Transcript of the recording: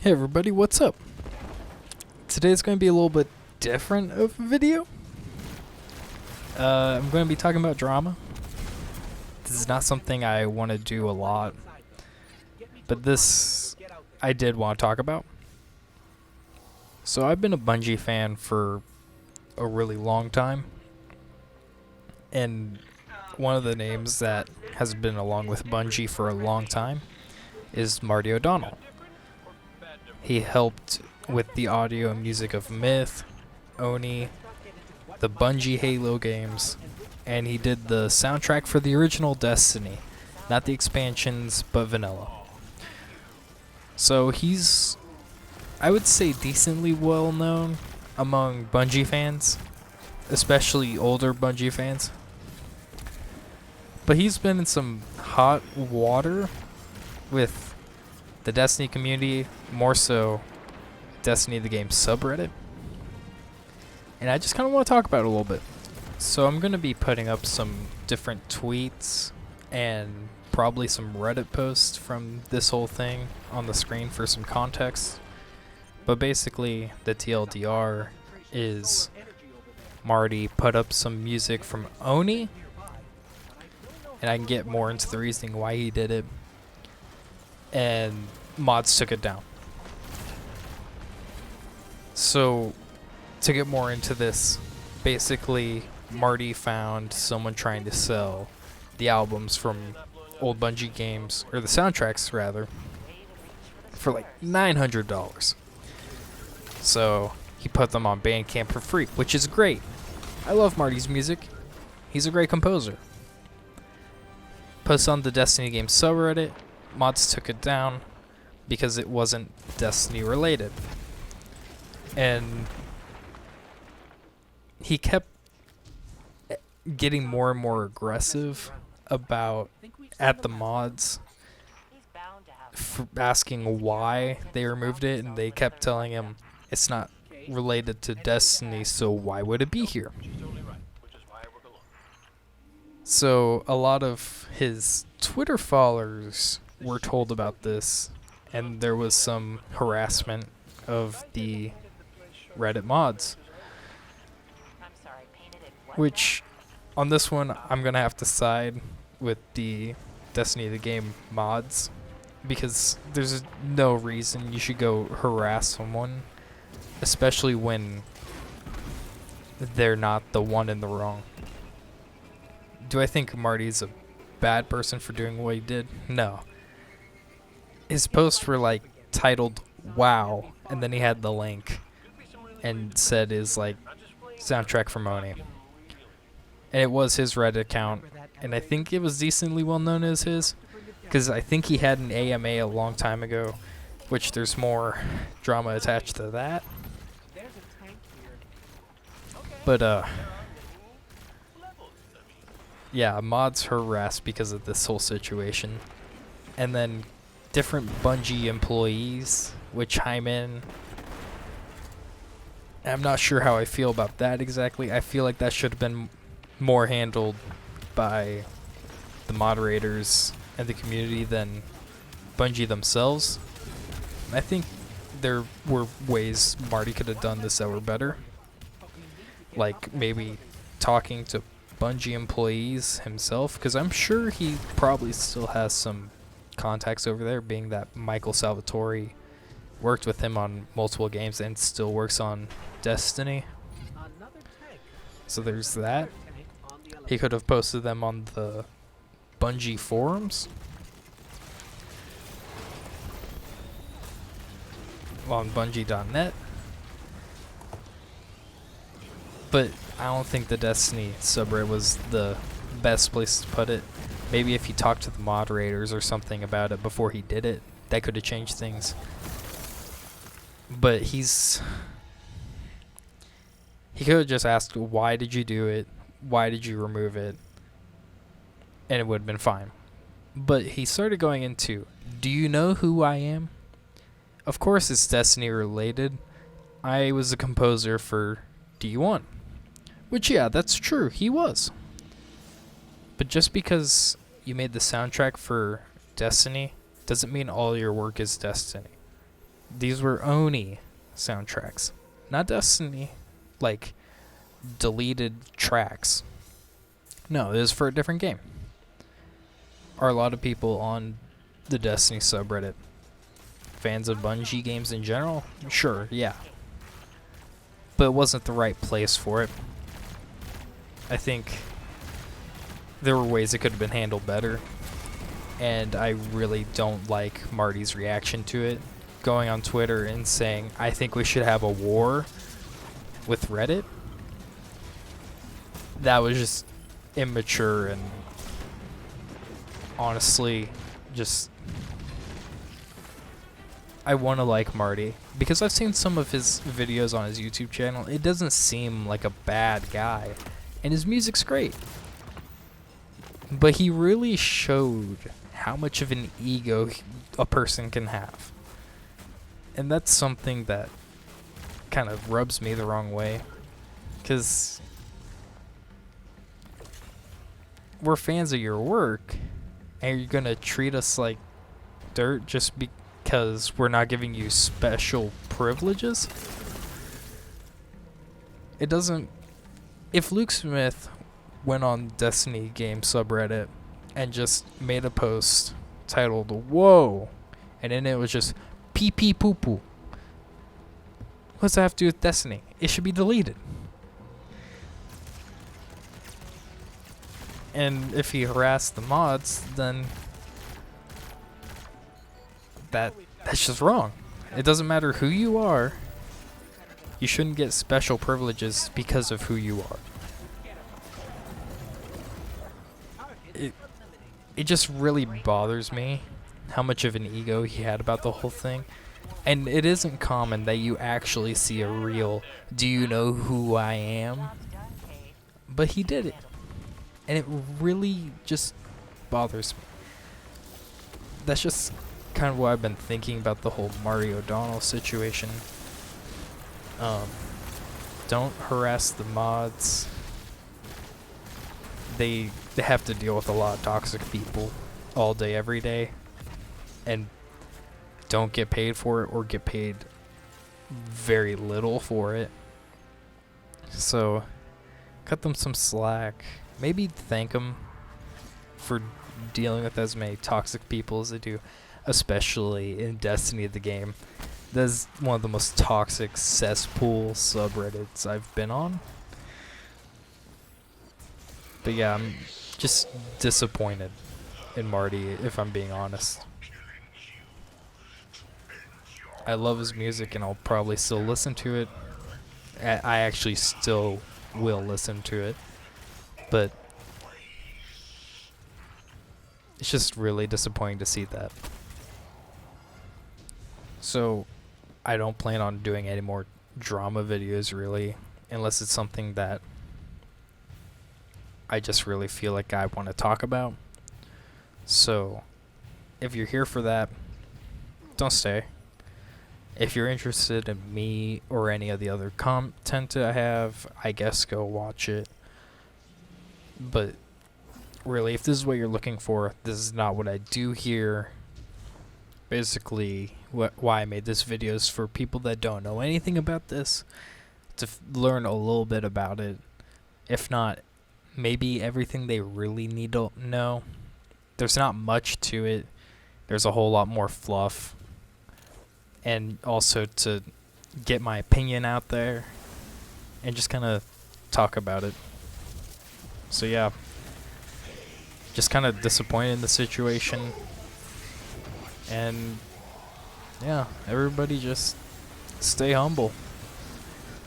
Hey everybody, what's up? Today's going to be a little bit different of a video. I'm going to be talking about drama. This is not something I want to do a lot, but this I did want to talk about. So I've been a Bungie fan for a really long time, and one of the names that has been along with Bungie for a long time is Marty O'Donnell. He helped with the audio and music of Myth, Oni, the Bungie Halo games, and he did the soundtrack for the original Destiny, not the expansions, but vanilla. So he's, I would say, decently well known among Bungie fans, especially older Bungie fans. But he's been in some hot water with the Destiny community, more so Destiny the Game subreddit. And I just kind of want to talk about it a little bit. So I'm going to be putting up some different tweets and probably some Reddit posts from this whole thing on the screen for some context. But basically, the TLDR is Marty put up some music from Oni, and I can get more into the reasoning why he did it, and mods took it down. So, to get more into this, basically Marty found someone trying to sell the albums from old Bungie games, or the soundtracks rather, for like $900. So he put them on Bandcamp for free, which is great. I love Marty's music. He's a great composer. Posted on the Destiny Game subreddit. Mods took it down because it wasn't Destiny related. And he kept getting more and more aggressive at the mods, asking why they removed it, and they kept telling him it's not related to Destiny, so why would it be here? So a lot of his Twitter followers were told about this, and there was some harassment of the Reddit mods, which on this one I'm gonna have to side with the Destiny the Game mods, because there's no reason you should go harass someone, especially when they're not the one in the wrong. Do I think Marty's a bad person for doing what he did? No. His posts were like titled "Wow," and then he had the link and said is like soundtrack from Oni. And it was his Reddit account, and I think it was decently well known as his, because I think he had an AMA a long time ago, which there's more drama attached to that. But yeah, mods harassed because of this whole situation. And then different Bungie employees would chime in. I'm not sure how I feel about that exactly. I feel like that should have been more handled by the moderators and the community than Bungie themselves. I think there were ways Marty could have done this that were better. Like maybe talking to Bungie employees himself, because I'm sure he probably still has some contacts over there, being that Michael Salvatore worked with him on multiple games and still works on Destiny. So there's that. He could have posted them on the Bungie forums, on Bungie.net. But I don't think the Destiny subreddit was the best place to put it. Maybe if he talked to the moderators or something about it before he did it, that could have changed things. But he could have just asked, why did you do it? Why did you remove it? And it would have been fine. But he started going into, do you know who I am? Of course it's Destiny related. I was a composer for D1. Which, yeah, that's true, he was. But just because you made the soundtrack for Destiny doesn't mean all your work is Destiny. These were Oni soundtracks, not Destiny, like deleted tracks. No, this is for a different game. Are a lot of people on the Destiny subreddit fans of Bungie games in general? Sure, yeah. But it wasn't the right place for it. I think there were ways it could have been handled better. And I really don't like Marty's reaction to it. Going on Twitter and saying, I think we should have a war with Reddit. That was just immature and honestly just... I want to like Marty because I've seen some of his videos on his YouTube channel. It doesn't seem like a bad guy and his music's great. But he really showed how much of an ego a person can have. And that's something that kind of rubs me the wrong way. Because we're fans of your work, and you're going to treat us like dirt just because we're not giving you special privileges? It doesn't... If Luke Smith went on Destiny Game subreddit and just made a post titled "Whoa," and in it was just pee pee poo poo, what's that have to do with Destiny? It should be deleted. And if he harassed the mods, then that's just wrong. It doesn't matter who you are. You shouldn't get special privileges because of who you are. It just really bothers me how much of an ego he had about the whole thing. And it isn't common that you actually see a real, do you know who I am? But he did it. And it really just bothers me. That's just kind of what I've been thinking about the whole Marty O'Donnell situation. Don't harass the mods. They have to deal with a lot of toxic people all day, every day, and don't get paid for it or get paid very little for it. So cut them some slack. Maybe thank them for dealing with as many toxic people as they do, especially in Destiny the game. That's one of the most toxic cesspool subreddits I've been on. But yeah, I'm just disappointed in Marty, if I'm being honest. I love his music and I'll probably still listen to it. I actually still will listen to it. But it's just really disappointing to see that. So I don't plan on doing any more drama videos really, unless it's something that I just really feel like I want to talk about. So if you're here for that, don't stay. If you're interested in me or any of the other content I have, I guess go watch it. But really, if this is what you're looking for, this is not what I do here. Basically, why I made this video is for people that don't know anything about this to learn a little bit about it. If not, maybe everything they really need to know. There's not much to it. There's a whole lot more fluff. And also to get my opinion out there and just kind of talk about it. So yeah, just kind of disappointed in the situation. And yeah, everybody just stay humble.